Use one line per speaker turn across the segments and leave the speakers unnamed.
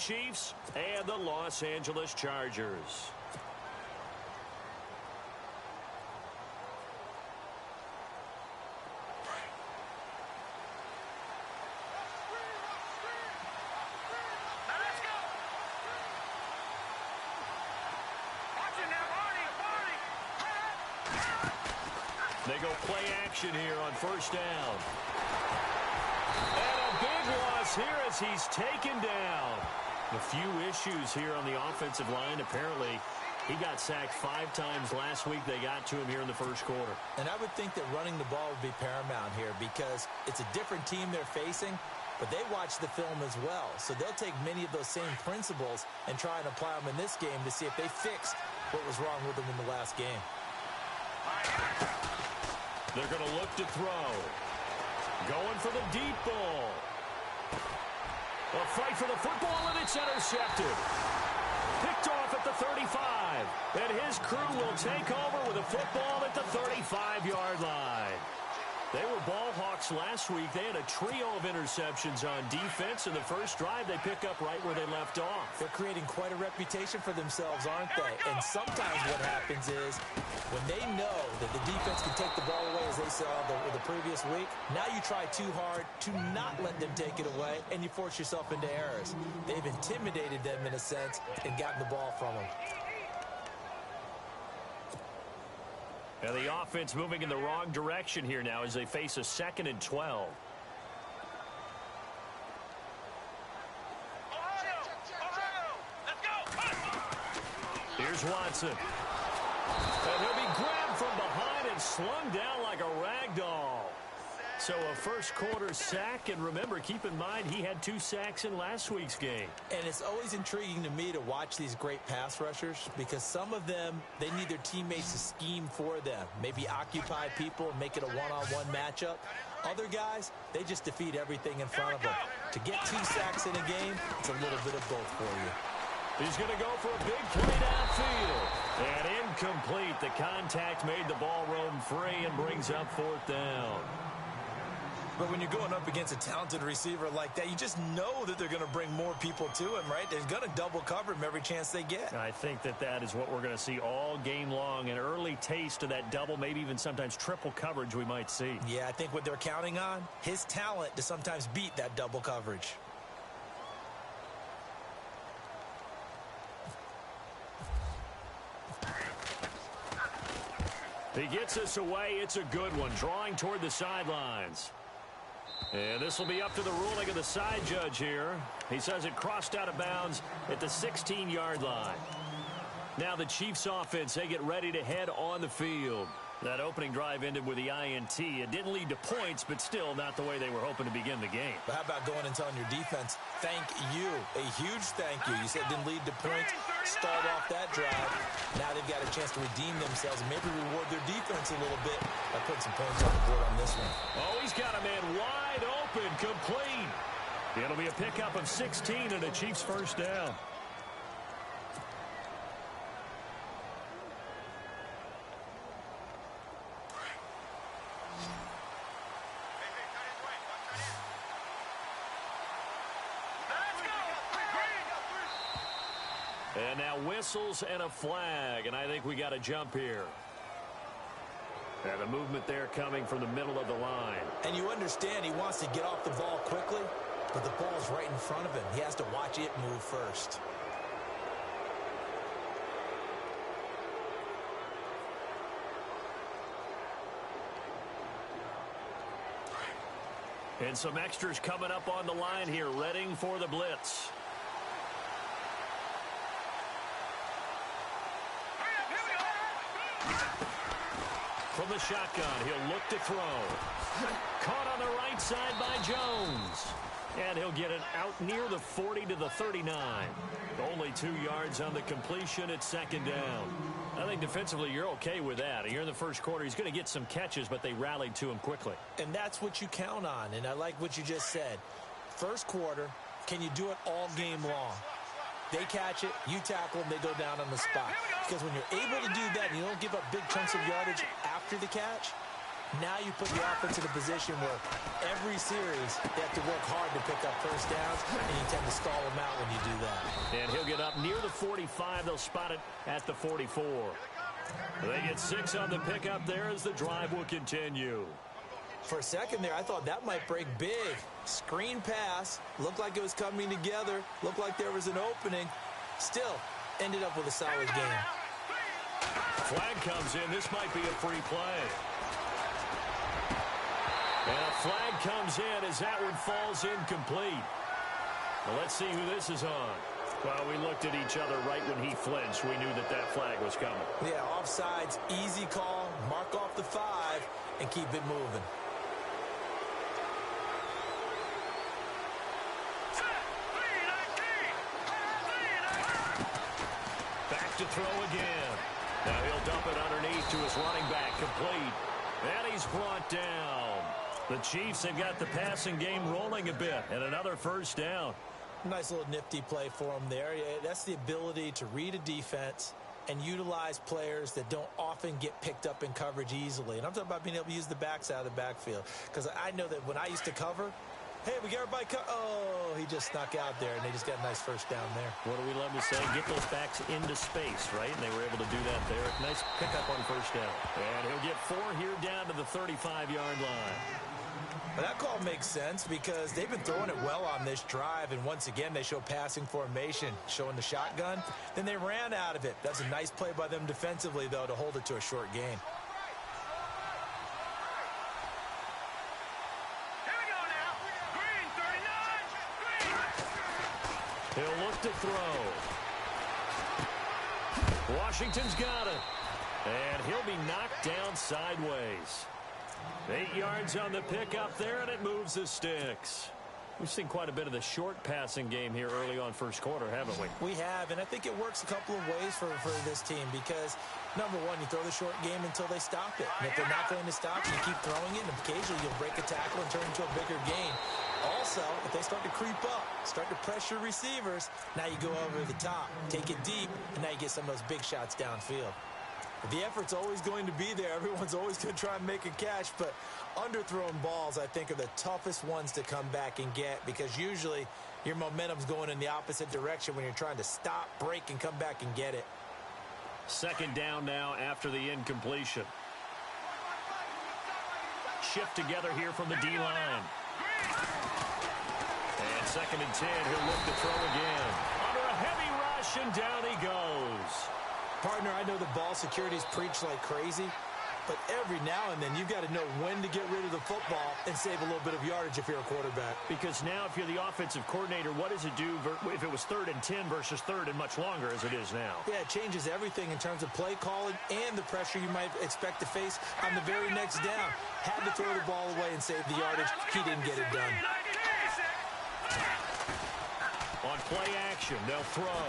Chiefs and the Los Angeles Chargers. They go play action here on first down. And a big loss here as he's taken down. A few issues here on the offensive line. Apparently, he got sacked 5 times last week. They got to him here in the first quarter.
And I would think that running the ball would be paramount here because it's a different team they're facing, but they watch the film as well. So they'll take many of those same principles and try and apply them in this game to see if they fixed what was wrong with them in the last game.
They're going to look to throw. Going for the deep ball. A fight for the football, and it's intercepted. Picked off at the 35. And his crew will take over with a football at the 35-yard line. They were ball hawks last week. They had a trio of interceptions on defense. In the first drive, they pick up right where they left off.
They're creating quite a reputation for themselves, aren't they? And sometimes what happens is when they know that the defense can take the ball away, as they saw the previous week, now you try too hard to not let them take it away, and you force yourself into errors. They've intimidated them in a sense and gotten the ball from them.
And the offense moving in the wrong direction here now as they face a 2nd and 12. Here's Watson. And he'll be grabbed from behind and slung down like a rag doll. So a first quarter sack, and remember, keep in mind he had 2 sacks in last week's game.
And it's always intriguing to me to watch these great pass rushers because some of them, they need their teammates to scheme for them. Maybe occupy people and make it a one-on-one matchup. Other guys, they just defeat everything in front of them. To get 2 sacks in a game, it's a little bit of both for you.
He's going to go for a big play downfield. And incomplete. The contact made the ball roam free and brings up 4th down.
But when you're going up against a talented receiver like that, you just know that they're going to bring more people to him, right? They're going to double cover him every chance they get.
I think that is what we're going to see all game long. An early taste of that double, maybe even sometimes triple coverage we might see.
Yeah, I think what they're counting on, his talent to sometimes beat that double coverage.
He gets us away. It's a good one, drawing toward the sidelines. And this will be up to the ruling of the side judge here. He says it crossed out of bounds at the 16-yard line. Now the Chiefs offense, they get ready to head on the field. That opening drive ended with the INT. It didn't lead to points, but still not the way they were hoping to begin the game.
But how about going and telling your defense, thank you, a huge thank you. You said it didn't lead to points, start off that drive. Now they've got a chance to redeem themselves and maybe reward their defense a little bit by putting some points on the board on this one.
Oh, he's got a man wide open, complete. It'll be a pickup of 16 and a Chiefs first down. And now whistles and a flag, and I think we got a jump here. And the movement there coming from the middle of the line.
And you understand he wants to get off the ball quickly, but the ball's right in front of him. He has to watch it move first.
And some extras coming up on the line here, readying for the blitz. From the shotgun, he'll look to throw. Caught on the right side by Jones. And he'll get it out near the 40 to the 39. Only 2 yards on the completion at 2nd down. I think defensively you're okay with that. Here in the first quarter, he's going to get some catches, but they rallied to him quickly.
And that's what you count on, and I like what you just said. First quarter, can you do it all game long? They catch it, you tackle them, they go down on the spot. Because when you're able to do that and you don't give up big chunks of yardage after the catch, now you put the offense in a position where every series they have to work hard to pick up first downs, and you tend to stall them out when you do that.
near the 45. They'll spot it at the 44. They get 6 on the pickup there as the drive will continue.
For a second there, I thought that might break big. Screen pass. Looked like it was coming together. Looked like there was an opening. Still, ended up with a solid game.
Flag comes in. This might be a free play. And a flag comes in as that one falls incomplete. Well, let's see who this is on. Well, we looked at each other right when he flinched. We knew that that flag was coming.
Yeah, offsides, easy call. Mark off the 5 and keep it moving.
Back to throw again. Now he'll dump it underneath to his running back, complete. And he's brought down. The Chiefs have got the passing game rolling a bit, and another first down.
Nice little nifty play for him there. That's the ability to read a defense and utilize players that don't often get picked up in coverage easily. And I'm talking about being able to use the backside of the backfield. Because I know that when I used to cover, hey, we got everybody oh, he just snuck out there, and they just got a nice first down there.
What do we love to say? Get those backs into space, right? And they were able to do that there. Nice pickup on first down. And he'll get 4 here down to the 35-yard line.
Well, that call makes sense because they've been throwing it well on this drive, and once again they show passing formation, showing the shotgun. Then they ran out of it. That's a nice play by them defensively, though, to hold it to a short gain.
He'll look to throw. Washington's got it. And he'll be knocked down sideways. 8 yards on the pickup there, and it moves the sticks. We've seen quite a bit of the short passing game here early on first quarter, haven't we?
We have, and I think it works a couple of ways for this team because, number one, you throw the short game until they stop it. And if they're not going to stop, you keep throwing it, and occasionally you'll break a tackle and turn into a bigger gain. Also, if they start to creep up, start to pressure receivers, now you go over the top, take it deep, and now you get some of those big shots downfield. The effort's always going to be there. Everyone's always going to try and make a catch, but underthrown balls, I think, are the toughest ones to come back and get because usually your momentum's going in the opposite direction when you're trying to stop, break, and come back and get it.
Second down now after the incompletion. Shift together here from the D-line. And 2nd and 10, he'll look to throw again. Under a heavy rush, and down he goes.
Partner, I know the ball security's preached like crazy, but every now and then you've got to know when to get rid of the football and save a little bit of yardage if you're a quarterback.
Because now if you're the offensive coordinator, what does it do if it was 3rd and 10 versus 3rd and much longer as it is now?
Yeah, it changes everything in terms of play calling and the pressure you might expect to face on the very next down. Had to throw the ball away and save the yardage. He didn't get it done.
On play action, they'll throw.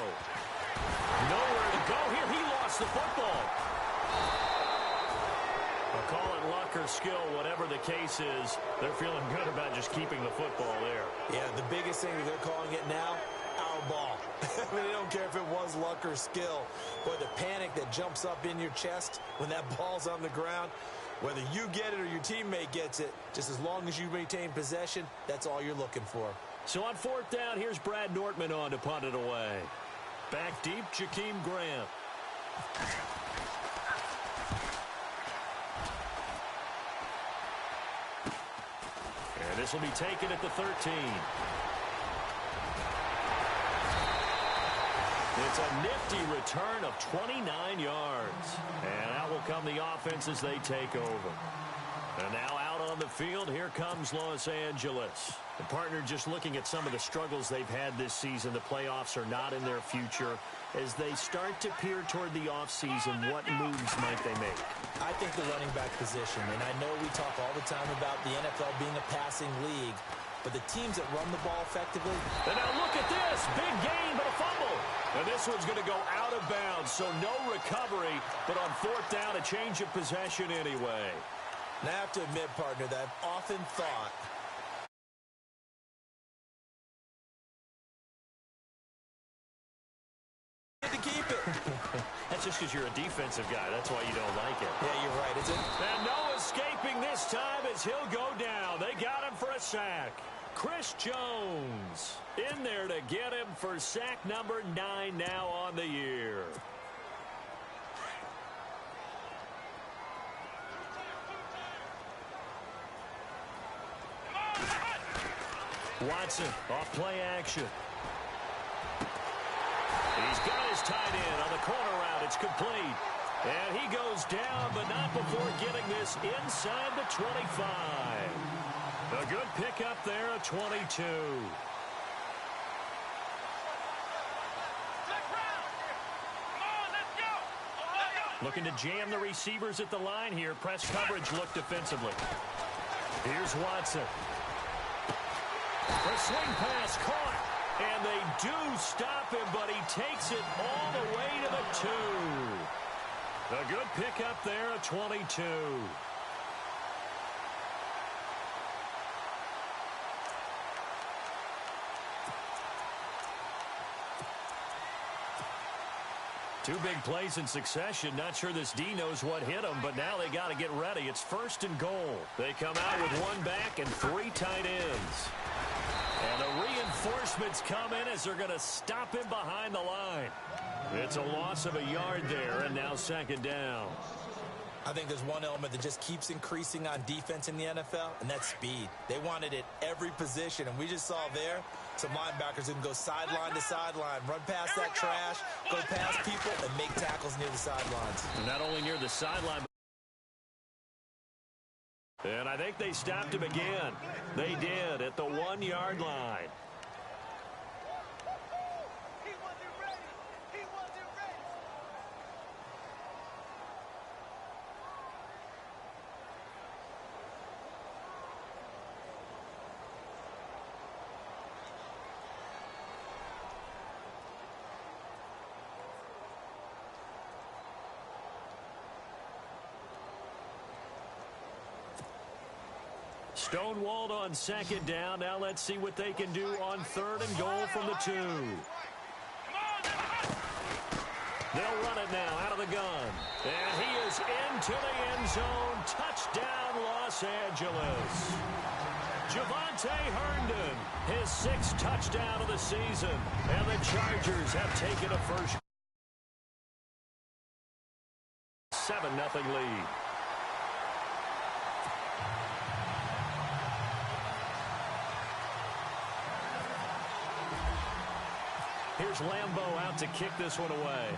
Nowhere to go here. He lost the football. I'll call it luck or skill, whatever the case is. They're feeling good about just keeping the football there.
Yeah, the biggest thing that they're calling it now, our ball. I mean, they don't care if it was luck or skill. Boy, the panic that jumps up in your chest when that ball's on the ground, whether you get it or your teammate gets it, just as long as you maintain possession, that's all you're looking for.
So on 4th down, here's Brad Nortman on to punt it away. Back deep, Jakeem Grant. And this will be taken at the 13. It's a nifty return of 29 yards. And out will come the offense as they take over. And now out on the field, here comes Los Angeles. The partner just looking at some of the struggles they've had this season. The playoffs are not in their future. As they start to peer toward the offseason, what moves might they make?
I think the running back position, and I know we talk all the time about the NFL being a passing league, but the teams that run the ball effectively.
And now look at this. Big gain, but a fumble. And this one's going to go out of bounds, so no recovery, but on 4th down, a change of possession anyway.
And I have to admit, partner, that I've often thought to keep it.
That's just because you're a defensive guy. That's why you don't like it.
Yeah, you're right.
And no escaping this time as he'll go down. They got him for a sack. Chris Jones in there to get him for sack number 9 now on the year. Watson off play action. He's got his tight end on the corner route. It's complete. And he goes down, but not before getting this inside the 25. A good pickup there at 22. Looking to jam the receivers at the line here. Press coverage look defensively. Here's Watson. The swing pass caught. And they do stop him, but he takes it all the way to the 2. A good pickup there at 22. Two big plays in succession. Not sure this D knows what hit him, but now they got to get ready. It's 1st and goal. They come out with 1 back and 3 tight ends. And the reinforcements come in as they're going to stop him behind the line. It's a loss of a yard there, and now 2nd down.
I think there's one element that just keeps increasing on defense in the NFL, and that's speed. They want it at every position, and we just saw there some linebackers who can go sideline to sideline, run past that trash, go past people, and make tackles near the sidelines.
Not only near the sideline, and I think they stopped him again. They did at the 1-yard line. Stonewalled on 2nd down. Now let's see what they can do on 3rd and goal from the 2. They'll run it now out of the gun. And he is into the end zone. Touchdown, Los Angeles. Javonte Herndon, his 6th touchdown of the season. And the Chargers have taken a first 7-0 lead. Here's Lambeau out to kick this one away.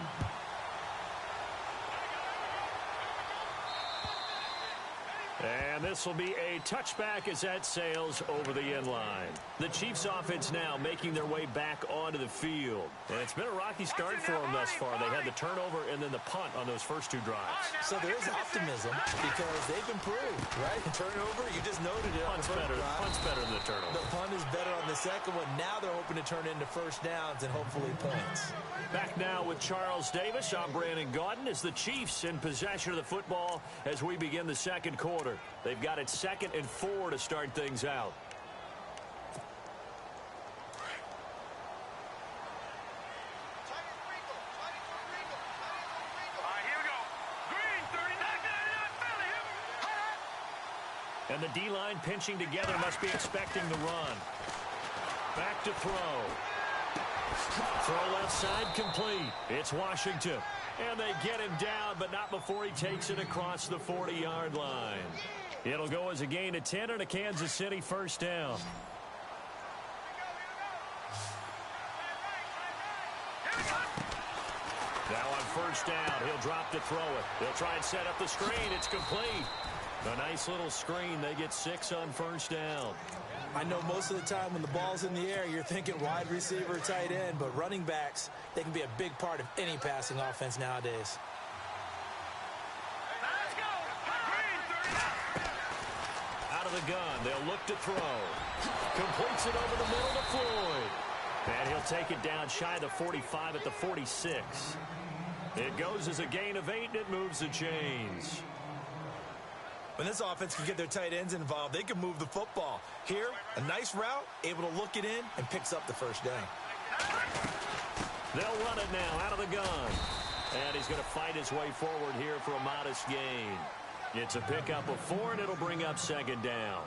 And this will be a touchback as that sails over the end line. The Chiefs offense now making their way back onto the field. And it's been a rocky start for them thus far. They had the turnover and then the punt on those first 2 drives.
So there is optimism because they've improved, right? Turnover, you just noted it.
Punt's better than the turnover.
The punt is better on the second one. Now they're hoping to turn into first downs and hopefully points.
Back now with Charles Davis. I'm Brandon Gaudin as the Chiefs in possession of the football as we begin the 2nd quarter. They've got it 2nd and 4 to start things out. And the D-line pinching together must be expecting the run. Back to throw. Throw left side complete. It's Washington. And they get him down, but not before he takes it across the 40-yard line. It'll go as a gain of 10 and a Kansas City first down. Now on first down, he'll drop to throw it. They'll try and set up the screen. It's complete. A nice little screen. They get 6 on first down.
I know most of the time when the ball's in the air, you're thinking wide receiver, tight end, but running backs, they can be a big part of any passing offense nowadays.
Out of the gun, they'll look to throw. Completes it over the middle to Floyd. And he'll take it down shy of the 45 at the 46. It goes as a gain of 8, and it moves the chains.
When this offense can get their tight ends involved, they can move the football. Here, a nice route, able to look it in, and picks up the first down.
They'll run it now out of the gun. And he's going to fight his way forward here for a modest gain. It's a pickup of 4, and it'll bring up second down.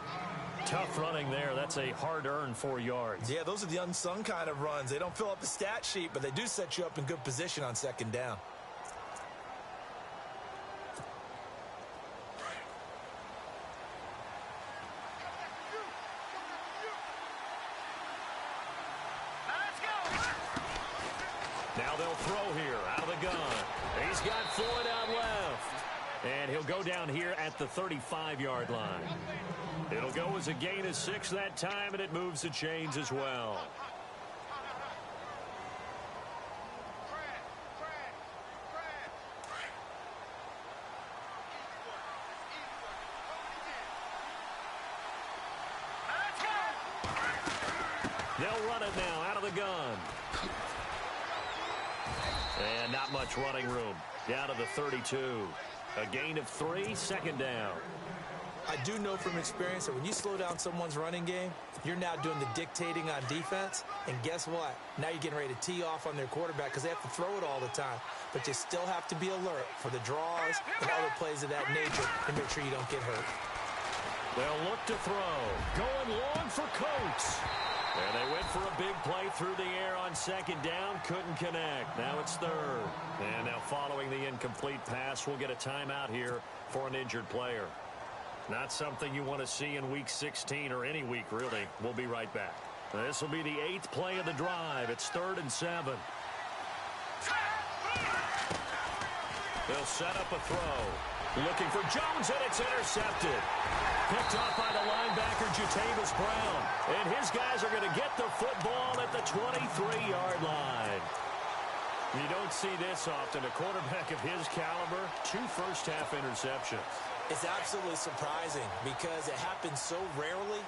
Tough running there. That's a hard-earned 4 yards.
Yeah, those are the unsung kind of runs. They don't fill up the stat sheet, but they do set you up in good position on second down.
Now they'll throw here out of the gun. He's got Floyd out left. And he'll go down here at the 35-yard line. It'll go as a gain of 6 that time, and it moves the chains as well. They'll run it now out of the gun. And not much running room. Down to the 32. A gain of 3, second down.
I do know from experience that when you slow down someone's running game, you're now doing the dictating on defense. And guess what? Now you're getting ready to tee off on their quarterback because they have to throw it all the time. But you still have to be alert for the draws and other plays of that nature to make sure you don't get hurt.
They'll look to throw. Going long for Coates. And they went for a big play through the air on second down. Couldn't connect. Now it's third. And now following the incomplete pass, we'll get a timeout here for an injured player. Not something you want to see in Week 16 or any week, really. We'll be right back. This will be the 8th play of the drive. It's 3rd and 7. They'll set up a throw. Looking for Jones, and it's intercepted. Picked off by the linebacker, Jatavis Brown. And his guys are going to get the football at the 23-yard line. You don't see this often. A quarterback of his caliber, 2 first-half interceptions.
It's absolutely surprising because it happens so rarely.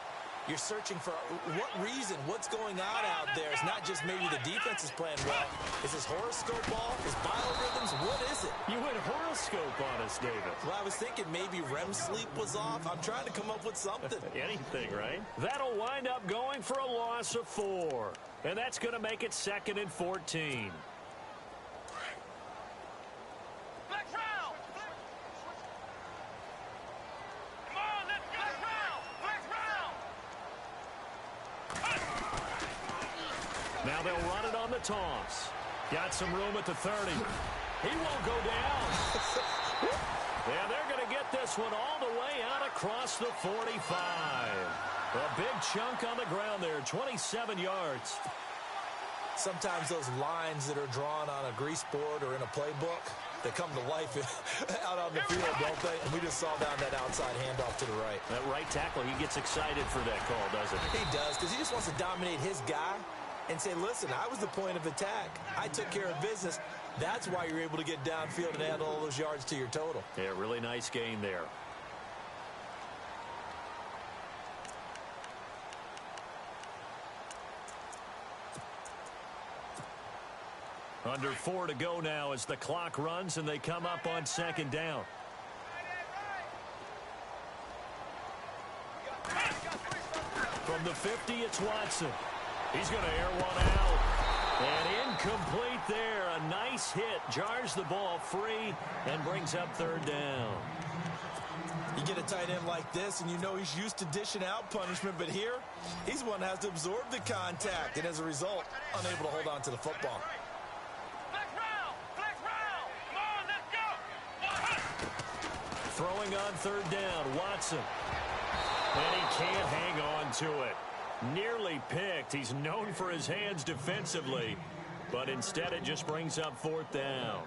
You're searching for what reason, what's going on out there. It's not just maybe the defense is playing well. Is this horoscope ball? Is biorhythms? What is it?
You went horoscope on us, David.
Well, I was thinking maybe REM sleep was off. I'm trying to come up with something.
Anything, right? That'll wind up going for a loss of 4. And that's going to make it 2nd and 14. Now they'll run it on the toss. Got some room at the 30. He won't go down. Yeah, they're going to get this one all the way out across the 45. A big chunk on the ground there, 27 yards.
Sometimes those lines that are drawn on a grease board or in a playbook, they come to life out on the field, don't they? And we just saw down that outside handoff to the right.
That right tackle, he gets excited for that call, doesn't he?
He does, because he just wants to dominate his guy and say, listen, I was the point of attack. I took care of business. That's why you're able to get downfield and add all those yards to your total.
Yeah, really nice gain there. Under 4 to go now as the clock runs and they come up on second down. From the 50, it's Watson. He's going to air one out. And incomplete there. A nice hit. Jars the ball free and brings up third down.
You get a tight end like this, and you know he's used to dishing out punishment, but here, he's one that has to absorb the contact, and as a result, unable to hold on to the football.
Throwing on third down, Watson. And he can't hang on to it. Nearly picked. He's known for his hands defensively, but instead it just brings up fourth down.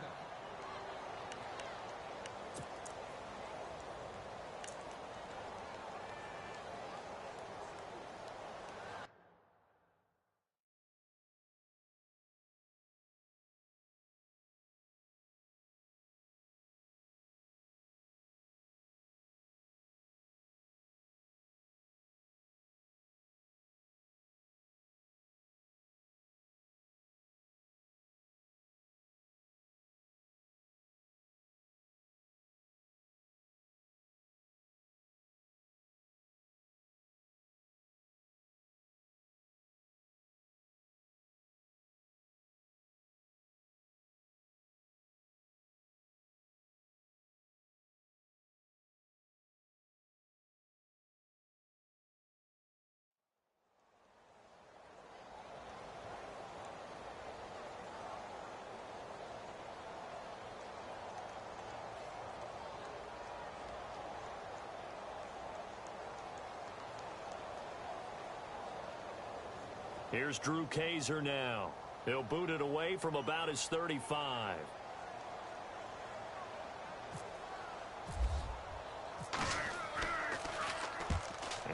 Here's Drew Kaiser now. He'll boot it away from about his 35.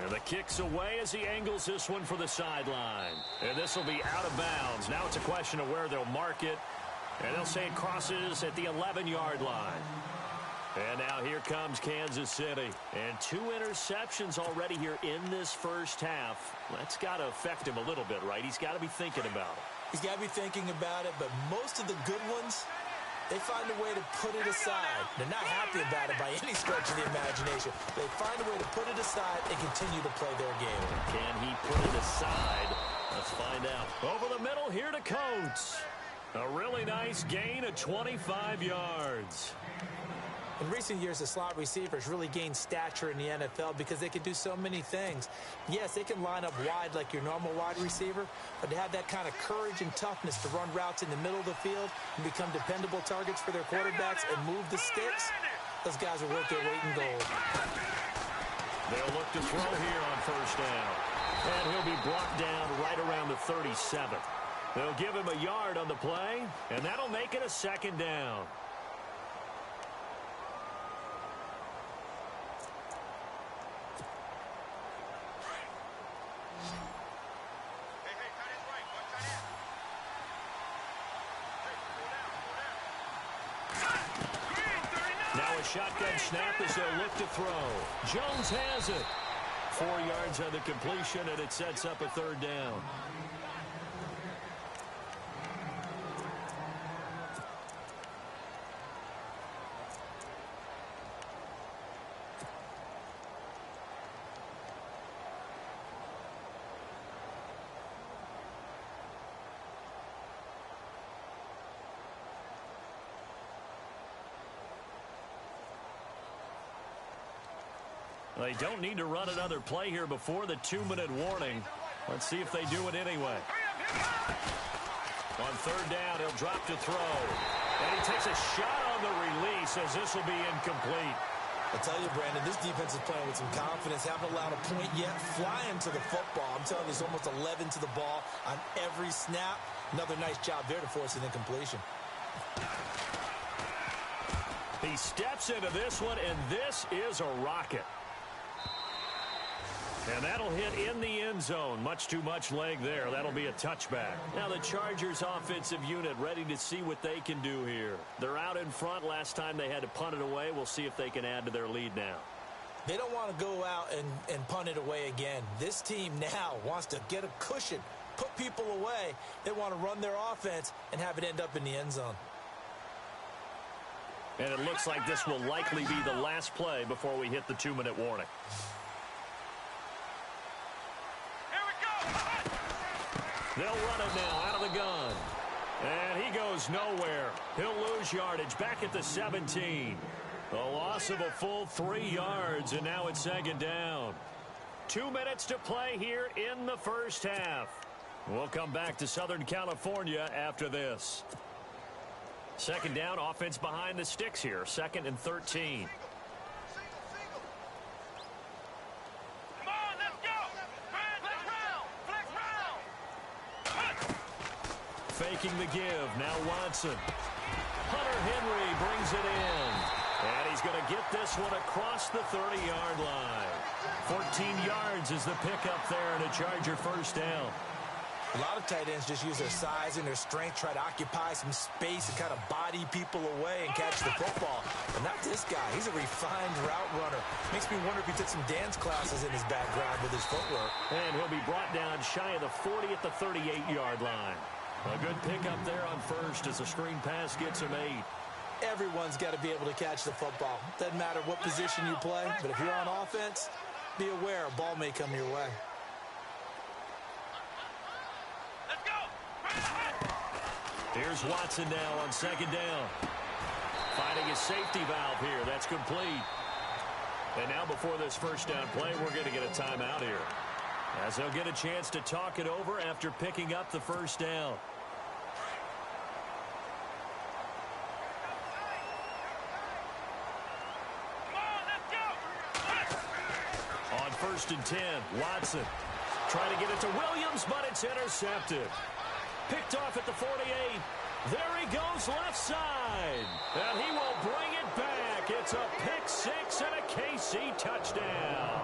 And the kick's away as he angles this one for the sideline. And this will be out of bounds. Now it's a question of where they'll mark it. And they'll say it crosses at the 11-yard line. And now here comes Kansas City. And 2 interceptions already here in this first half. That's got to affect him a little bit, right? He's got to be thinking about it.
He's got to be thinking about it, but most of the good ones, they find a way to put it aside. They're not happy about it by any stretch of the imagination. They find a way to put it aside and continue to play their game.
Can he put it aside? Let's find out. Over the middle here to Coates. A really nice gain of 25 yards.
In recent years, the slot receivers really gained stature in the NFL because they can do so many things. Yes, they can line up wide like your normal wide receiver, but to have that kind of courage and toughness to run routes in the middle of the field and become dependable targets for their quarterbacks and move the sticks, those guys are worth their weight in gold.
They'll look to throw here on first down. And he'll be brought down right around the 37. They'll give him a yard on the play, and that'll make it a second down. Now a shotgun snap as they'll look to throw. Jones has it. 4 yards on the completion, and it sets up a third down. They don't need to run another play here before the 2-minute warning. Let's see if they do it anyway. On third down, he'll drop to throw. And he takes a shot on the release as this will be incomplete.
I'll tell you, Brandon, this defense is playing with some confidence. Haven't allowed a point yet. Flying to the football. I'm telling you, there's almost 11 to the ball on every snap. Another nice job there to force an incompletion.
He steps into this one, and this is a rocket. And that'll hit in the end zone. Much too much leg there. That'll be a touchback. Now the Chargers offensive unit ready to see what they can do here. They're out in front. Last time they had to punt it away. We'll see if they can add to their lead now.
They don't want to go out and punt it away again. This team now wants to get a cushion, put people away. They want to run their offense and have it end up in the end zone.
And it looks like this will likely be the last play before we hit the 2-minute warning. They'll run it now out of the gun. And he goes nowhere. He'll lose yardage back at the 17. A loss of a full 3 yards, and now it's second down. 2 minutes to play here in the first half. We'll come back to Southern California after this. Second down, offense behind the sticks here. 2nd and 13. Faking the give. Now Watson. Hunter Henry brings it in. And he's going to get this one across the 30-yard line. 14 yards is the pickup there and a Charger first down.
A lot of tight ends just use their size and their strength, try to occupy some space and kind of body people away and catch the football. But not this guy. He's a refined route runner. Makes me wonder if he took some dance classes in his background with his footwork.
And he'll be brought down shy of the 40 at the 38-yard line. A good pickup there on first as the screen pass gets him 8.
Everyone's got to be able to catch the football. Doesn't matter what position you play, but if you're on offense, be aware a ball may come your way.
Let's go!
Here's Watson now on second down. Finding a safety valve here. That's complete. And now before this first down play, we're going to get a timeout here, as they'll get a chance to talk it over after picking up the first down.
Come on, let's go!
On 1st and 10, Watson. Trying to get it to Williams, but it's intercepted. Picked off at the 48. There he goes left side. And he will bring it back. It's a pick six and a KC touchdown.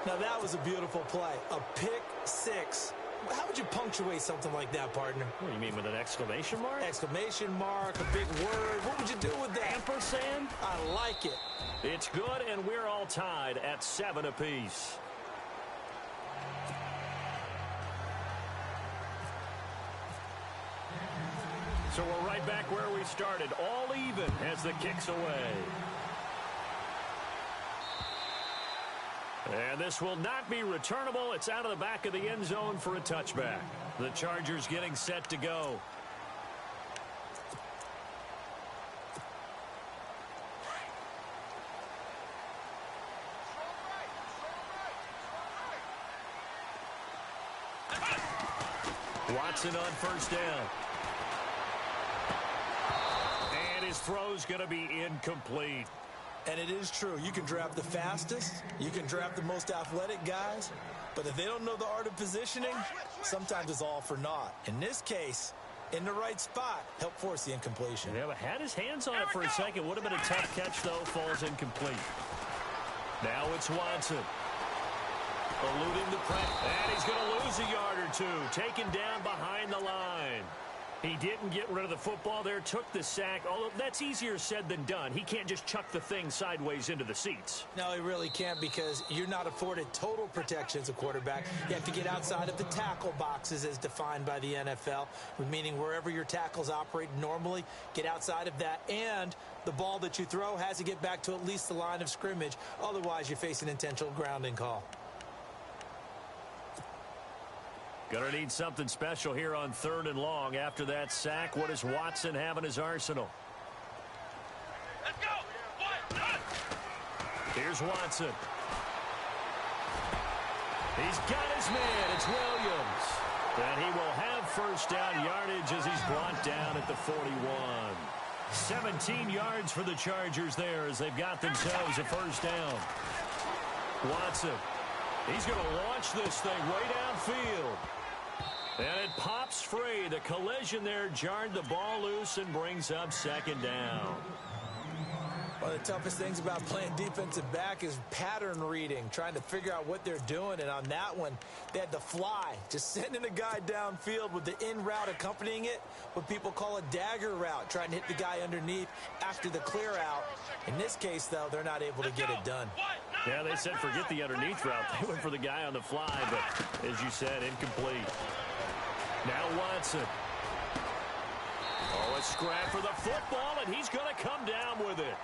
Now that was a beautiful play. A pick six. How would you punctuate something like that, partner?
What do you mean, with an exclamation mark?
Exclamation mark, a big word. What would you do with that?
Ampersand?
I like it.
It's good, and we're all tied at 7 apiece. So we're right back where we started, all even as the kick's away. And this will not be returnable. It's out of the back of the end zone for a touchback. The Chargers getting set to go. Watson on first down. And his throw's going to be incomplete.
And it is true. You can draft the fastest. You can draft the most athletic guys. But if they don't know the art of positioning, sometimes it's all for naught. In this case, in the right spot, help force the incompletion.
Yeah, but had his hands on it for a second. Would have been a tough catch, though. Falls incomplete. Now it's Watson. Eluding the press. And he's going to lose a yard or two. Taken down behind the line. He didn't get rid of the football there, took the sack. Although that's easier said than done. He can't just chuck the thing sideways into the seats.
No, he really can't, because you're not afforded total protection as a quarterback. You have to get outside of the tackle boxes as defined by the NFL, meaning wherever your tackles operate normally, get outside of that. And the ball that you throw has to get back to at least the line of scrimmage. Otherwise, you face an intentional grounding call.
Gonna need something special here on 3rd and long. After that sack, what does Watson have in his arsenal?
Let's go!
Here's Watson. He's got his man. It's Williams. And he will have first down yardage as he's brought down at the 41. 17 yards for the Chargers there as they've got themselves a first down. Watson. He's going to launch this thing way downfield. And it pops free. The collision there jarred the ball loose and brings up 2nd down.
One of the toughest things about playing defensive back is pattern reading, trying to figure out what they're doing. And on that one, they had to fly, just sending a guy downfield with the in route accompanying it, what people call a dagger route, trying to hit the guy underneath after the clear out. In this case, though, they're not able to get it done.
Yeah, they said forget the underneath route. They went for the guy on the fly, but as you said, incomplete. Now Watson. Oh, a scrap for the football, and he's going to come down with it.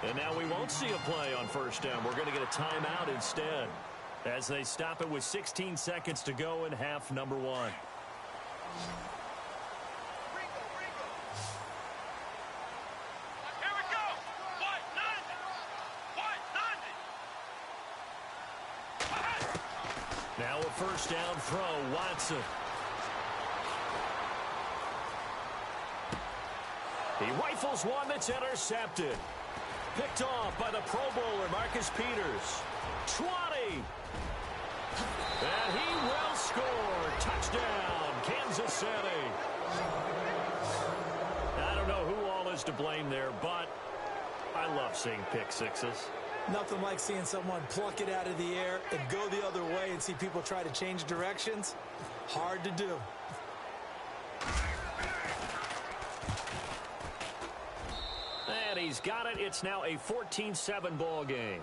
And now we won't see a play on first down. We're going to get a timeout instead as they stop it with 16 seconds to go in half number 1.
Here we go!
Now a first down throw, Watson. He rifles one that's intercepted. Picked off by the Pro Bowler, Marcus Peters. 20. And he will score. Touchdown, Kansas City. I don't know who all is to blame there, but I love seeing pick sixes.
Nothing like seeing someone pluck it out of the air and go the other way and see people try to change directions. Hard to do.
And he's got it. It's now a 14-7 ball game.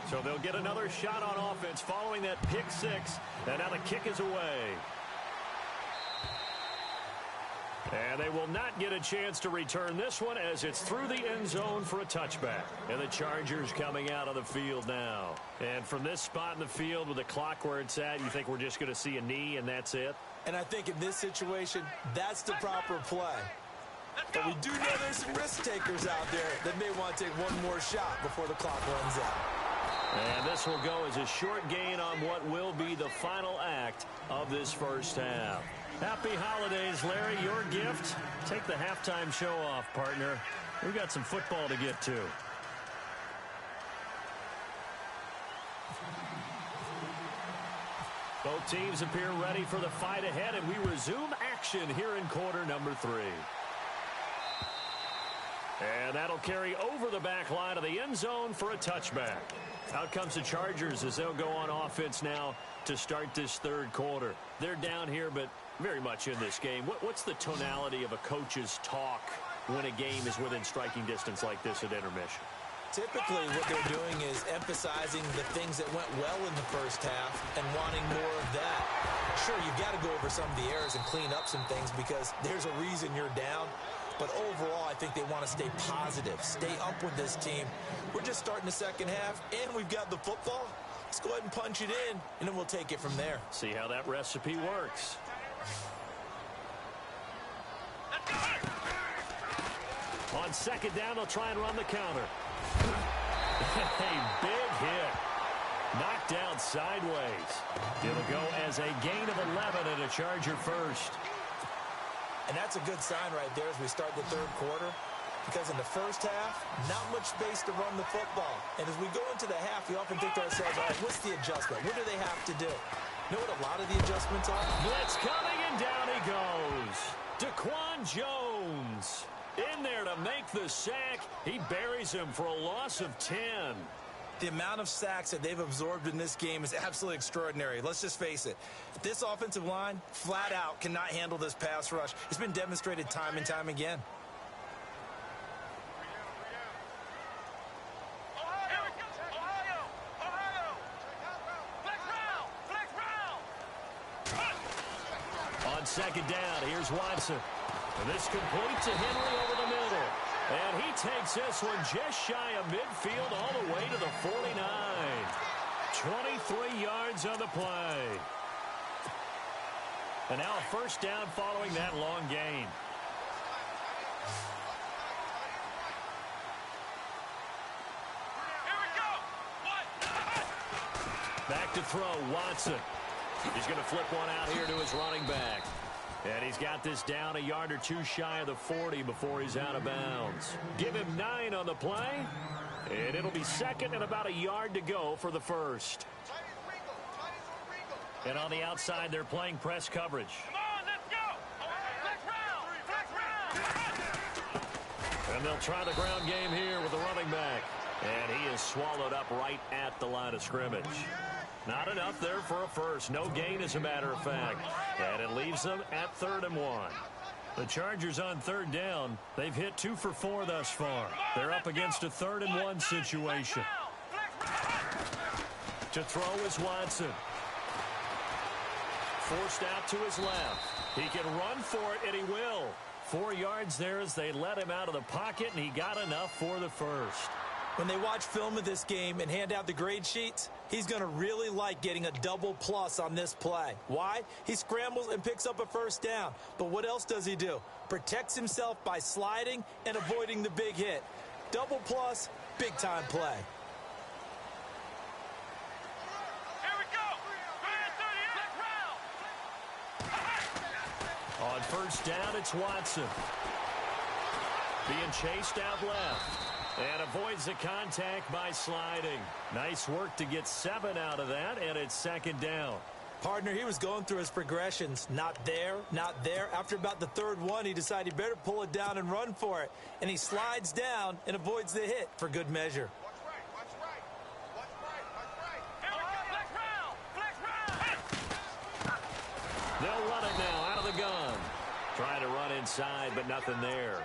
So they'll get another shot on offense following that pick six. And now the kick is away. And they will not get a chance to return this one as it's through the end zone for a touchback. And the Chargers coming out of the field now. And from this spot in the field with the clock where it's at, you think we're just going to see a knee and that's it?
And I think in this situation, that's the proper play. But we do know there's some risk takers out there that may want to take one more shot before the clock runs out.
And this will go as a short gain on what will be the final act of this first half. Happy holidays, Larry. Your gift? Take the halftime show off, partner. We've got some football to get to. Both teams appear ready for the fight ahead, and we resume action here in quarter number 3. And that'll carry over the back line of the end zone for a touchback. Out comes the Chargers as they'll go on offense now to start this third quarter. They're down here, but very much in this game. What's the tonality of a coach's talk when a game is within striking distance like this at intermission?
Typically, what they're doing is emphasizing the things that went well in the first half and wanting more of that. Sure, you've got to go over some of the errors and clean up some things because there's a reason you're down. But overall, I think they want to stay positive, stay up with this team. We're just starting the second half, and we've got the football. Let's go ahead and punch it in, and then we'll take it from there.
See how that recipe works. On second down, they'll try and run the counter. A big hit. Knocked down sideways. It'll go as a gain of 11 and a Charger first.
And that's a good sign right there as we start the third quarter. Because in the first half, not much space to run the football. And as we go into the half, we often think to ourselves, all right, what's the adjustment? What do they have to do? You know what a lot of the adjustments are?
Blitz coming, and down he goes. Daquan Jones in there to make the sack. He buries him for a loss of 10.
The amount of sacks that they've absorbed in this game is absolutely extraordinary. Let's just face it. This offensive line, flat out, cannot handle this pass rush. It's been demonstrated time and time again.
On second down, here's Watson. And this complete to Henry over the middle. And he takes this one just shy of midfield all the way to the 49. 23 yards on the play. And now a first down following that long gain.
Here we go.
Back to throw, Watson. He's going to flip one out here to his running back. And he's got this down a yard or two shy of the 40 before he's out of bounds. Give him 9 on the play. And it'll be second and about a yard to go for the first. And on the outside, they're playing press coverage.
Come on, let's go. Flex round.
And they'll try the ground game here with the running back. And he is swallowed up right at the line of scrimmage. Not enough there for a first. No gain, as a matter of fact. And it leaves them at 3rd and 1. The Chargers on third down. They've hit 2 for 4 thus far. They're up against a 3rd and 1 situation. To throw is Watson. Forced out to his left. He can run for it, and he will. 4 yards there as they let him out of the pocket, and he got enough for the first.
When they watch film of this game and hand out the grade sheets, he's going to really like getting a double plus on this play. Why? He scrambles and picks up a first down. But what else does he do? Protects himself by sliding and avoiding the big hit. Double plus, big-time play.
Here we go. 38.
On first down, it's Watson. Being chased out left. And avoids the contact by sliding. Nice work to get 7 out of that, and it's second down.
Partner, he was going through his progressions. Not there, not there. After about the 3rd one, he decided he better pull it down and run for it. And he slides down and avoids the hit for good measure.
Watch right. Here we go. Flex round.
They'll run it now out of the gun. Trying to run inside, but nothing there.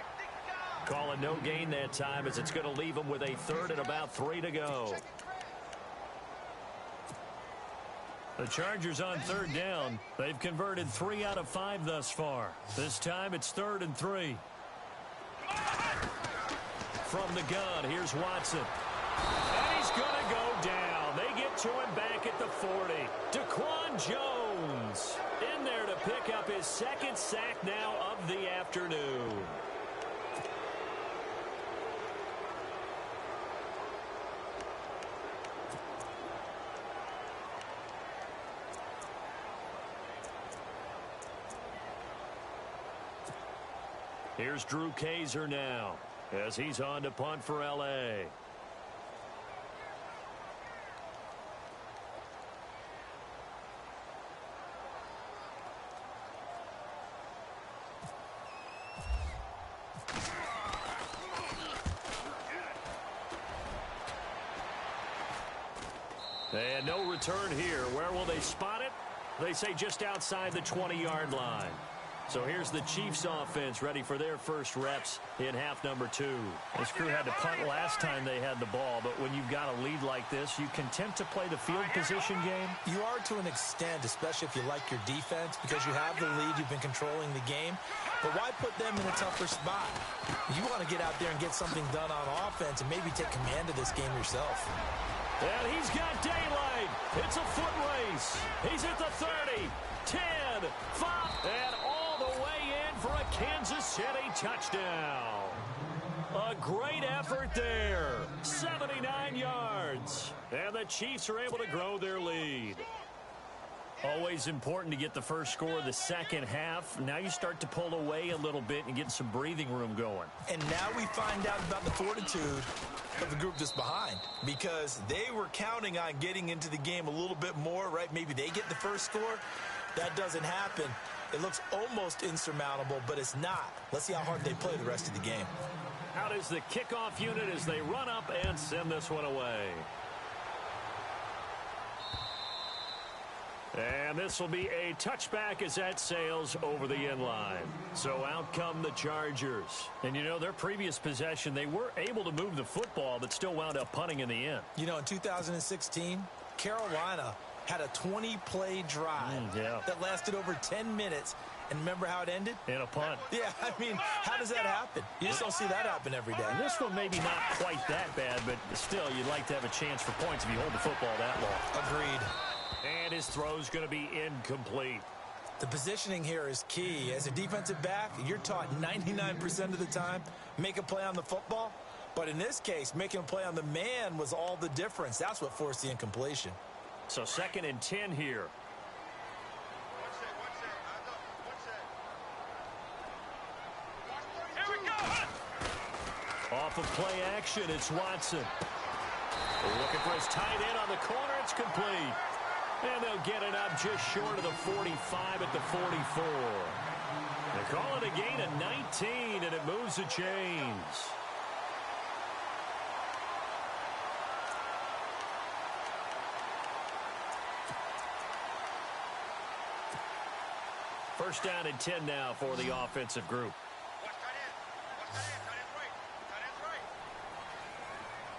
Calling no gain that time as it's going to leave them with a 3rd and about 3 to go. The Chargers on third down. They've converted 3 out of 5 thus far. This time it's 3rd and 3. From the gun, here's Watson. And he's going to go down. They get to him back at the 40. Daquan Jones in there to pick up his 2nd sack now of the afternoon. Here's Drew Kaiser now as he's on to punt for L.A. And no return here. Where will they spot it? They say just outside the 20-yard line. So here's the Chiefs offense ready for their first reps in half number 2. This crew had to punt last time they had the ball, but when you've got a lead like this, you content to play the field position game?
You are to an extent, especially if you like your defense, because you have the lead, you've been controlling the game. But why put them in a tougher spot? You want to get out there and get something done on offense and maybe take command of this game yourself.
And he's got daylight. It's a foot race. He's at the 30, 10, 5, and all the way in for a Kansas City touchdown. A great effort there. 79 yards. And the Chiefs are able to grow their lead. Always important to get the first score of the second half. Now you start to pull away a little bit and get some breathing room going.
And now we find out about the fortitude of the group that's behind, because they were counting on getting into the game a little bit more, right? Maybe they get the first score. That doesn't happen. It looks almost insurmountable, but it's not. Let's see how hard they play the rest of the game.
Out is the kickoff unit as they run up and send this one away. And this will be a touchback as that sails over the end line. So out come the Chargers. And, you know, their previous possession, they were able to move the football, but still wound up punting in the end.
You know, in 2016, Carolina had a 20-play drive that lasted over 10 minutes. And remember how it ended?
In a punt.
Yeah, I mean, how does that happen? You just don't see that happen every day.
And this one maybe not quite that bad, but still, you'd like to have a chance for points if you hold the football that long.
Agreed.
And his throw's going to be incomplete.
The positioning here is key. As a defensive back, you're taught 99% of the time, make a play on the football. But in this case, making a play on the man was all the difference. That's what forced the incompletion.
So 2nd and 10 here.
Here we go.
Off of play action, it's Watson. Looking for his tight end on the corner. It's complete. And they'll get it up just short of the 45 at the 44. They call it a gain of 19, and it moves the chains. First down and 10 now for the offensive group.
Watch tight end. Watch tight end. Tight end's right. Tight end's right.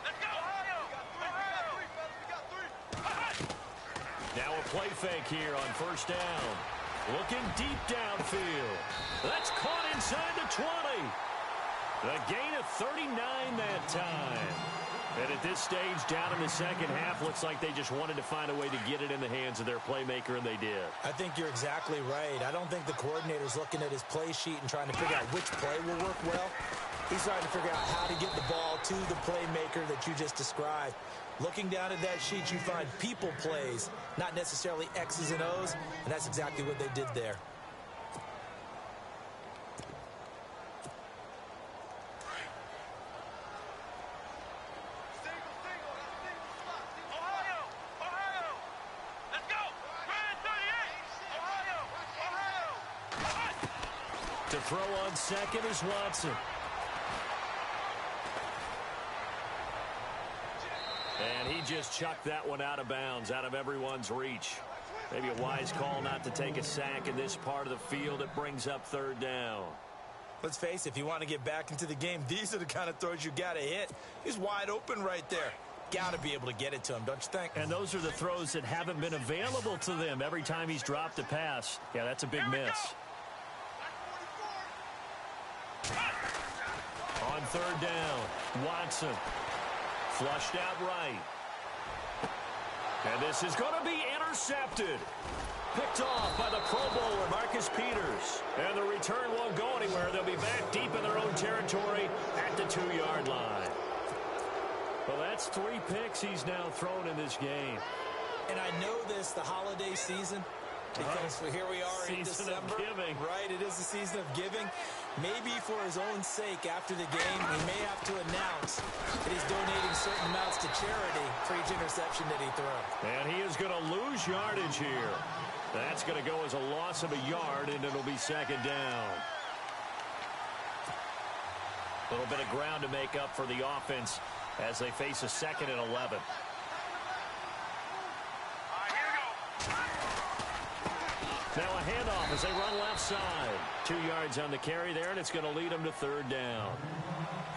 Let's go. Ohio. We got three.
Now a play fake here on first down. Looking deep downfield. That's caught inside the 20. A gain of 39 that time. And at this stage, down in the second half, looks like they just wanted to find a way to get it in the hands of their playmaker, and they did.
I think you're exactly right. I don't think the coordinator's looking at his play sheet and trying to figure out which play will work well. He's trying to figure out how to get the ball to the playmaker that you just described. Looking down at that sheet, you find people plays, not necessarily X's and O's, and that's exactly what they did there.
Ohio. Let's go. Ryan 38. Ohio.
To throw on second is Watson. And he just chucked that one out of bounds, out of everyone's reach. Maybe a wise call not to take a sack in this part of the field. It brings up third down.
Let's face it, if you want to get back into the game, these are the kind of throws you got to hit. He's wide open right there. Got to be able to get it to him, don't you think?
And those are the throws that haven't been available to them every time he's dropped a pass. Yeah, that's a big miss. On third down, Watson. Flushed out right. And this is going to be intercepted. Picked off by the Pro Bowler, Marcus Peters. And the return won't go anywhere. They'll be back deep in their own territory at the 2-yard line. Well, that's 3 picks he's now thrown in this game.
And I know this, the holiday season, Because here we are in
Season of
December.
giving.
Right, it is the season of giving. Maybe for his own sake after the game, he may have to announce that he's donating certain amounts to charity for each interception that he throws.
And he is going to lose yardage here. That's going to go as a loss of a yard, and it'll be second down. A little bit of ground to make up for the offense as they face a 2nd and 11. Now a handoff as they run left side. 2 yards on the carry there, and it's going to lead them to 3rd down.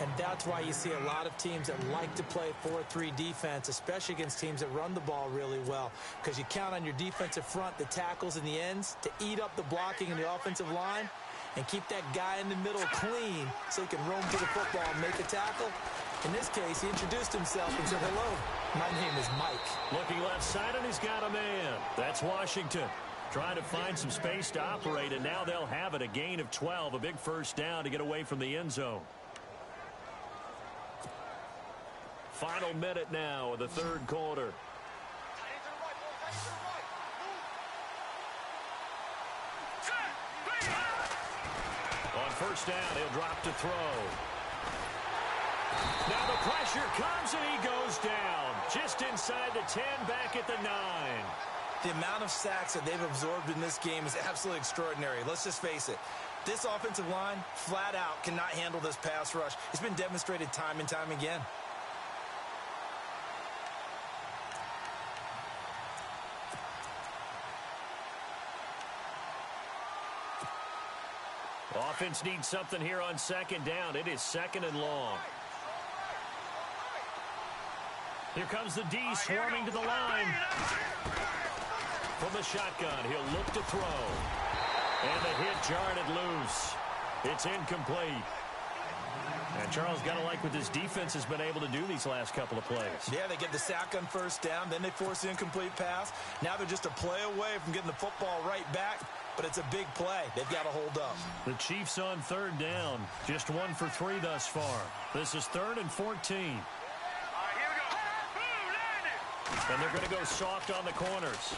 And that's why you see a lot of teams that like to play 4-3 defense, especially against teams that run the ball really well, because you count on your defensive front, the tackles and the ends, to eat up the blocking in the offensive line and keep that guy in the middle clean so he can roam to the football and make a tackle. In this case, he introduced himself and said, "Hello, my name is Mike."
Looking left side, and he's got a man. That's Washington. Trying to find some space to operate, and now they'll have it. A gain of 12, a big first down to get away from the end zone. Final minute now of the 3rd quarter. On first down, he'll drop to throw. Now the pressure comes, and he goes down. Just inside the 10, back at the 9.
The amount of sacks that they've absorbed in this game is absolutely extraordinary. Let's just face it. This offensive line, flat out, cannot handle this pass rush. It's been demonstrated time and time again.
Offense needs something here on 2nd down. It is 2nd and long. Here comes the D swarming to the line. From the shotgun, he'll look to throw. And the hit jarred it loose. It's incomplete. And Charles, got to like what this defense has been able to do these last couple of plays.
Yeah, they get the sack on first down, then they force the incomplete pass. Now they're just a play away from getting the football right back, but it's a big play. They've got to hold up.
The Chiefs on 3rd down. Just 1 for 3 thus far. This is 3rd and 14. And they're going to go soft on the corners.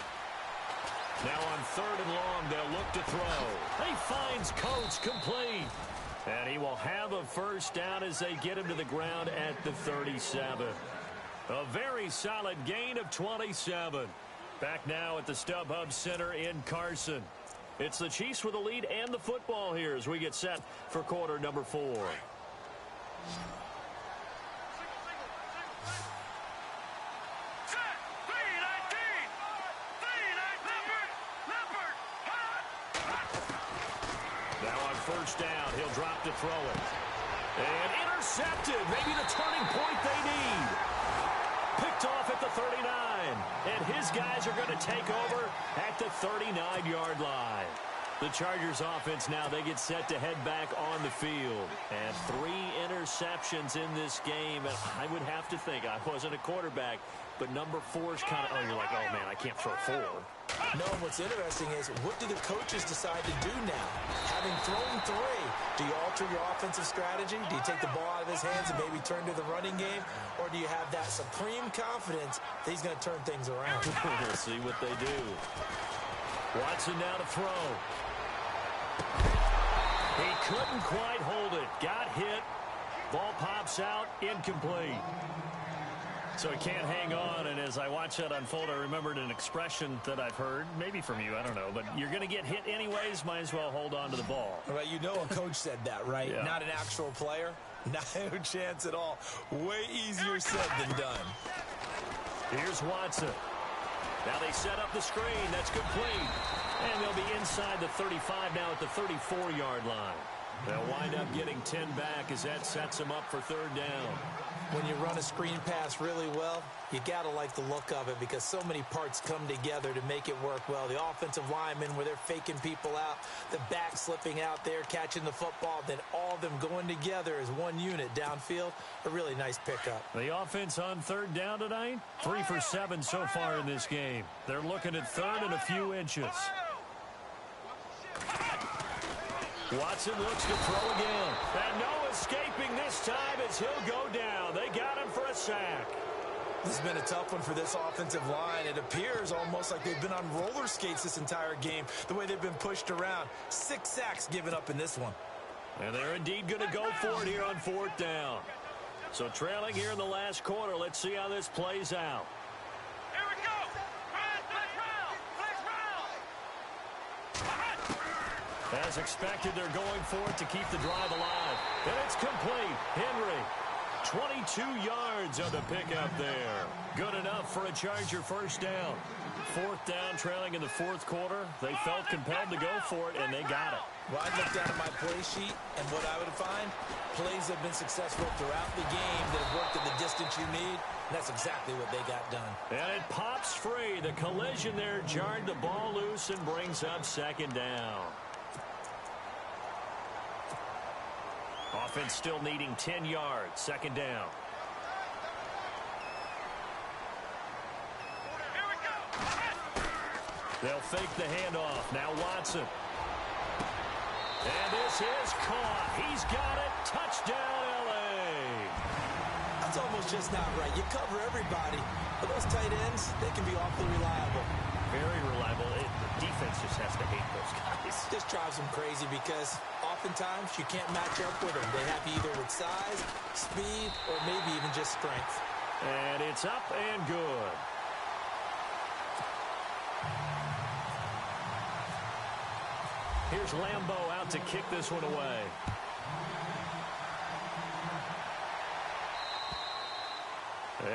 Now on 3rd and long, they'll look to throw. He finds Coates complete. And he will have a first down as they get him to the ground at the 37. A very solid gain of 27. Back now at the StubHub Center in Carson. It's the Chiefs with the lead and the football here as we get set for quarter number 4. First down, he'll drop to throw it. And intercepted, maybe the turning point they need. Picked off at the 39. And his guys are going to take over at the 39-yard line. The Chargers offense now, they get set to head back on the field. And 3 interceptions in this game. And I would have to think, I wasn't a quarterback, but number 4 is kind of, oh, you're like, oh, man, I can't throw 4.
No, what's interesting is, what do the coaches decide to do now? Having thrown 3, do you alter your offensive strategy? Do you take the ball out of his hands and maybe turn to the running game? Or do you have that supreme confidence that he's going to turn things around?
We'll see what they do. Watson now to throw. He couldn't quite hold it. Got hit. Ball pops out. Incomplete. So he can't hang on, and as I watch that unfold, I remembered an expression that I've heard, maybe from you, I don't know, but you're going to get hit anyways, might as well hold on to the ball.
Right, you know a coach said that, right?
Yeah.
Not an actual player. No chance at all. Way easier said than done.
Here's Watson. Now they set up the screen. That's complete. And they'll be inside the 35 now at the 34-yard line. They'll wind up getting 10 back as that sets them up for 3rd down.
When you run a screen pass really well, you got to like the look of it because so many parts come together to make it work well. The offensive linemen, where they're faking people out, the back slipping out there, catching the football, then all of them going together as one unit downfield. A really nice pickup.
The offense on 3rd down tonight, 3 for 7 so far in this game. They're looking at 3rd and a few inches. Watson looks to throw again. And no escaping this time as he'll go down. They got him for a sack.
This has been a tough one for this offensive line. It appears almost like they've been on roller skates this entire game, the way they've been pushed around. 6 sacks given up in this one.
And they're indeed going to go for it here on 4th down. So trailing here in the last quarter. Let's see how this plays out.
Here we go.
As expected, they're going for it to keep the drive alive. And it's complete. Henry, 22 yards on the pickup there. Good enough for a Charger first down. 4th down, trailing in the 4th quarter. They felt compelled to go for it, and they got it.
Well, I'd look down at my play sheet, and what I would find, plays have been successful throughout the game that have worked at the distance you need. And that's exactly what they got done.
And it pops free. The collision there jarred the ball loose and brings up 2nd down. Offense still needing 10 yards. 2nd down. They'll fake the handoff. Now Watson. And this is caught. He's got it. Touchdown, L.A.
That's almost just not right. You cover everybody. But those tight ends, they can be awfully reliable.
Very reliable. The defense just has to hate those guys.
This drives them crazy because oftentimes you can't match up with them. They have you either with size, speed, or maybe even just strength.
And it's up and good. Here's Lambeau out to kick this one away.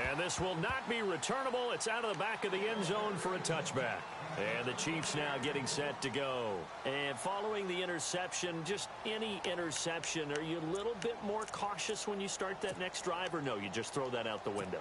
And this will not be returnable. It's out of the back of the end zone for a touchback. And the Chiefs now getting set to go. And following the interception, just any interception, are you a little bit more cautious when you start that next drive, or no, you just throw that out the window?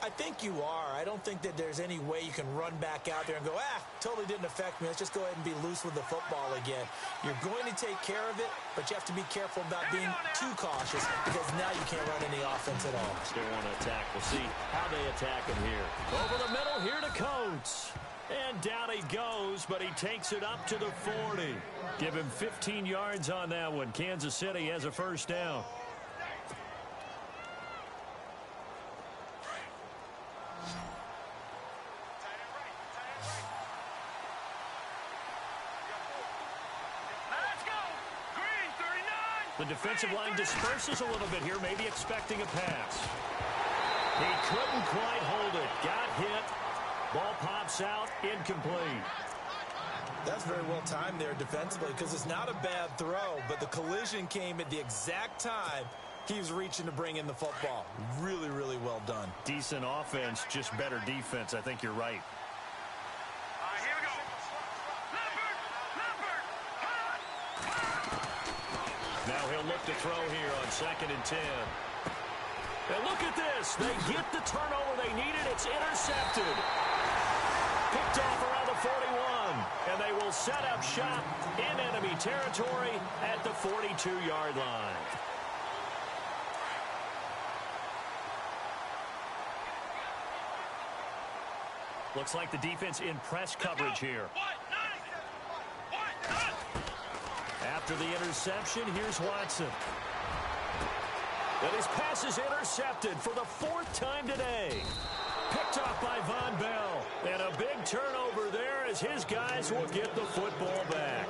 I think you are. I don't think that there's any way you can run back out there and go, totally didn't affect me. Let's just go ahead and be loose with the football again. You're going to take care of it, but you have to be careful about being too cautious because now you can't run any offense at all.
Still want to attack. We'll see how they attack him here. Over the middle, here to Coates. And down he goes, but he takes it up to the 40. Give him 15 yards on that one. Kansas City has a first down. The defensive line disperses a little bit here, maybe expecting a pass. He couldn't quite hold it. Got hit. Ball pops out. Incomplete.
That's very well timed there defensively because it's not a bad throw, but the collision came at the exact time he was reaching to bring in the football. Really, really well done.
Decent offense, just better defense. I think you're right.
Here we go.
Now he'll look to throw here on 2nd and 10. And look at this. They get the turnover they needed. It's intercepted. Picked off around the 41. And they will set up shop in enemy territory at the 42-yard line. Looks like the defense in press coverage here. After the interception, here's Watson. And his pass is intercepted for the 4th time today. Picked off by Von Bell. And a big turnover there as his guys will get the football back.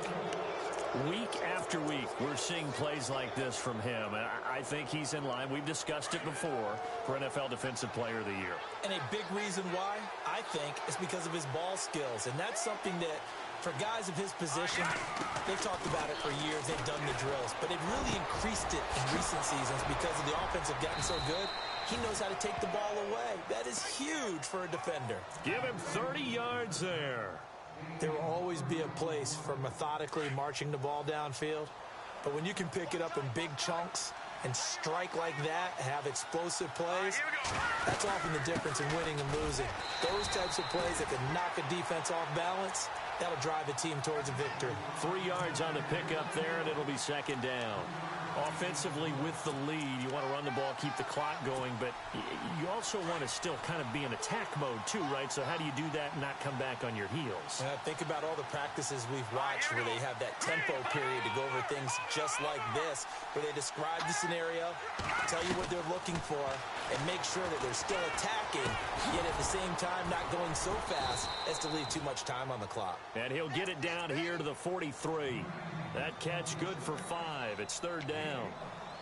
Week after week, we're seeing plays like this from him. And I think he's in line. We've discussed it before for NFL Defensive Player of the Year.
And a big reason why, I think, is because of his ball skills. And that's something that, for guys of his position, they've talked about it for years. They've done the drills. But they've really increased it in recent seasons because of the offense have gotten so good. He knows how to take the ball away. That is huge for a defender.
Give him 30 yards there.
There will always be a place for methodically marching the ball downfield. But when you can pick it up in big chunks and strike like that, have explosive plays, that's often the difference in winning and losing. Those types of plays that can knock a defense off balance, that'll drive a team towards a victory.
3 yards on the pickup there, and it'll be 2nd down. Offensively with the lead, you want to run the ball, keep the clock going, but you also want to still kind of be in attack mode too, right? So how do you do that and not come back on your heels?
Think about all the practices we've watched where they have that tempo period to go over things just like this, where they describe the scenario, tell you what they're looking for, and make sure that they're still attacking, yet at the same time not going so fast as to leave too much time on the clock.
And he'll get it down here to the 43. That catch good for 5. It's third down.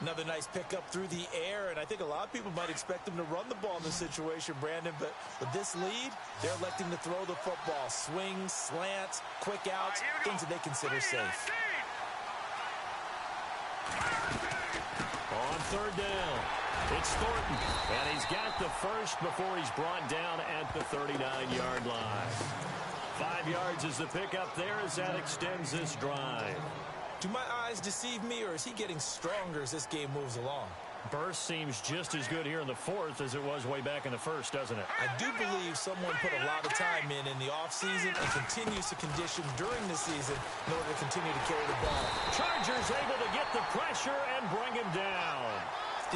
Another nice pickup through the air, and I think a lot of people might expect them to run the ball in this situation, Brandon, but with this lead, they're electing to throw the football. Swings, slants, quick outs, things that they consider safe.
On third down, it's Thornton, and he's got the first before he's brought down at the 39-yard line. 5 yards is the pickup there as that extends this drive.
Do my eyes deceive me, or is he getting stronger as this game moves along?
Burst seems just as good here in the fourth as it was way back in the first, doesn't it?
I do believe someone put a lot of time in the offseason and continues to condition during the season in order to continue to carry the ball.
Chargers able to get the pressure and bring him down.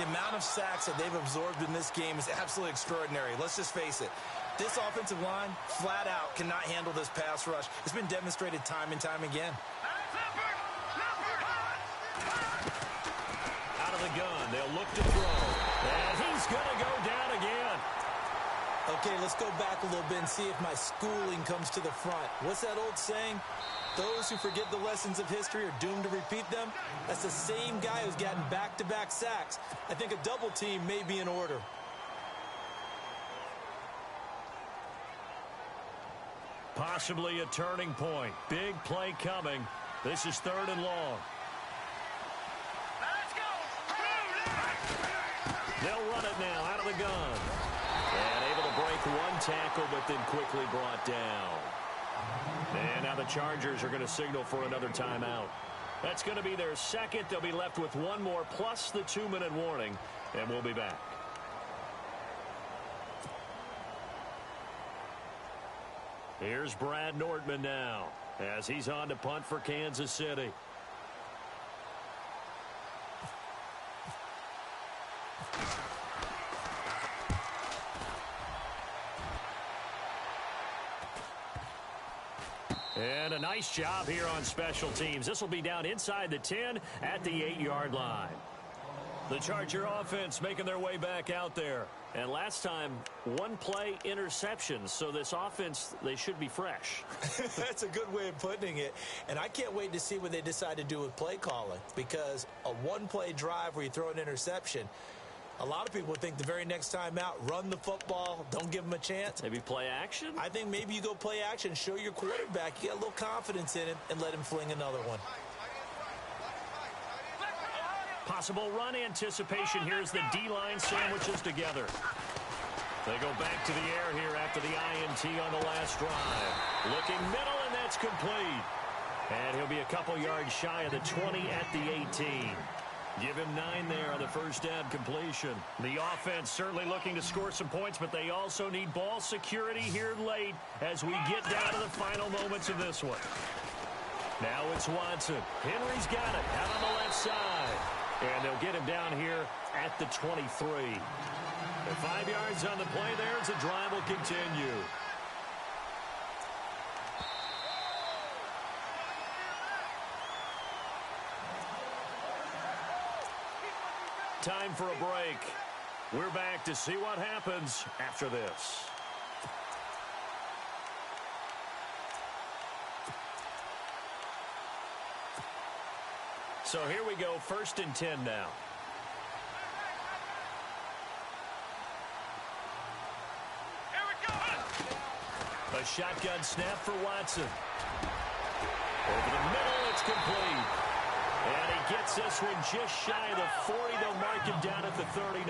The amount of sacks that they've absorbed in this game is absolutely extraordinary. Let's just face it. This offensive line, flat out, cannot handle this pass rush. It's been demonstrated time and time again.
Out of the gun, they'll look to throw. And he's going to go down again.
Okay, let's go back a little bit and see if my schooling comes to the front. What's that old saying? Those who forget the lessons of history are doomed to repeat them. That's the same guy who's gotten back-to-back sacks. I think a double team may be in order.
Possibly a turning point. Big play coming. This is third and long.
Let's go.
They'll run it now out of the gun. And able to break one tackle, but then quickly brought down. And now the Chargers are going to signal for another timeout. That's going to be their second. They'll be left with one more plus the 2-minute warning, and we'll be back. Here's Brad Nordman now as he's on to punt for Kansas City. And a nice job here on special teams. This will be down inside the 10 at the 8-yard line. The Charger offense making their way back out there. And last time, one play interception. So this offense, they should be fresh.
That's a good way of putting it. And I can't wait to see what they decide to do with play calling. Because a one-play drive where you throw an interception, a lot of people think the very next time out, run the football, don't give them a chance.
Maybe play action?
I think maybe you go play action, show your quarterback, you get a little confidence in him, and let him fling another one.
Possible run anticipation. Here's the D-line sandwiches together. They go back to the air here after the INT on the last drive. Looking middle, and that's complete. And he'll be a couple yards shy of the 20 at the 18. Give him 9 there on the first down completion. The offense certainly looking to score some points, but they also need ball security here late as we get down to the final moments of this one. Now it's Watson. Henry's got it out on the left side. And they'll get him down here at the 23. And 5 yards on the play there as the drive will continue. Time for a break. We're back to see what happens after this. So here we go, 1st and 10 now.
Here we go.
A shotgun snap for Watson. Over the middle, it's complete. And he gets this one just shy of the 40. They'll mark him down at the 39.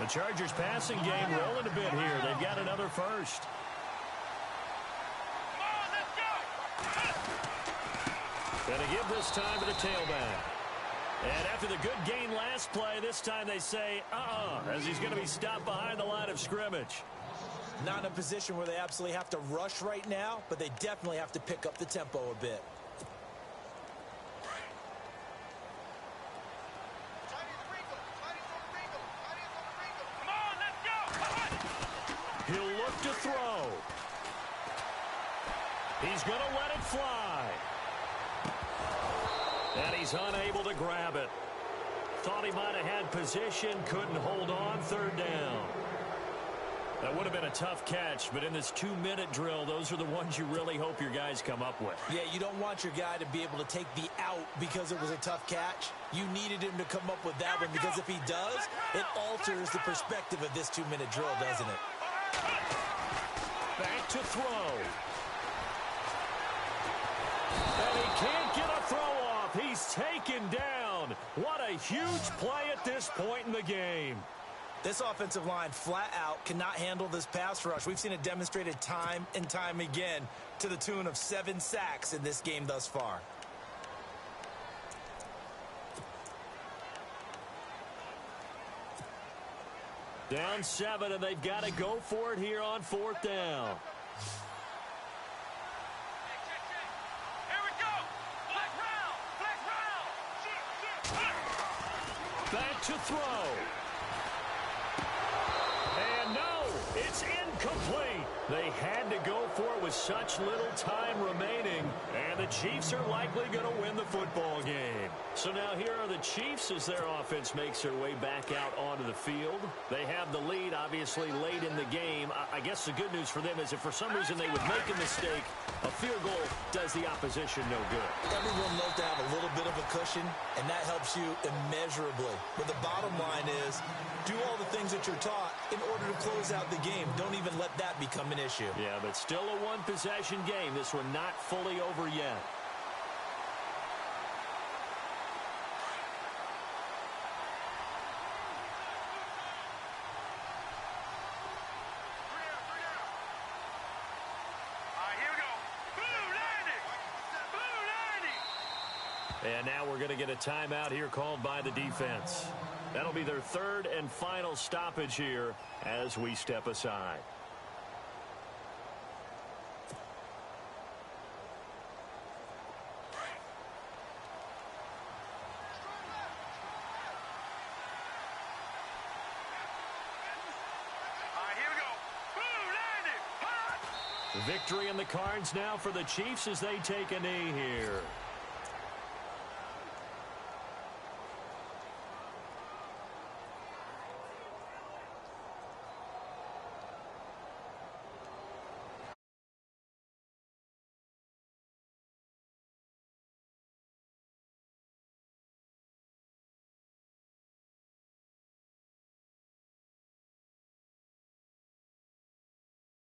The Chargers passing game rolling a bit here. They've got another first.
Come on, let's go.
Going to give this time to the tailback. And after the good gain last play, this time they say, as he's going to be stopped behind the line of scrimmage.
Not in a position where they absolutely have to rush right now, but they definitely have to pick up the tempo a bit.
He's going to let it fly. And he's unable to grab it. Thought he might have had position, couldn't hold on, third down. That would have been a tough catch, but in this 2-minute drill, those are the ones you really hope your guys come up with.
Yeah, you don't want your guy to be able to take the out because it was a tough catch. You needed him to come up with that one because if he does, it alters the perspective of this 2-minute drill, doesn't it?
Back to throw. And he can't get a throw off. He's taken down. What a huge play at this point in the game.
This offensive line flat out cannot handle this pass rush. We've seen it demonstrated time and time again to the tune of 7 sacks in this game thus far.
Down 7, and they've got to go for it here on 4th down.
Here we go. Flag round.
Back to throw. And no, it's incomplete. They had to go for it with such little time remaining, and the Chiefs are likely going to win the football game. So now here are the Chiefs as their offense makes their way back out onto the field. They have the lead, obviously, late in the game. I guess the good news for them is if for some reason they would make a mistake, a field goal does the opposition no good.
Everyone loves to have a little bit of a cushion, and that helps you immeasurably. But the bottom line is, do all the things that you're taught in order to close out the game. Don't even let that become an issue.
Yeah, but still a one-possession game. This one not fully over yet. And now we're going to get a timeout here called by the defense. That'll be their 3rd and final stoppage here as we step aside. Victory in the cards now for the Chiefs as they take a knee here.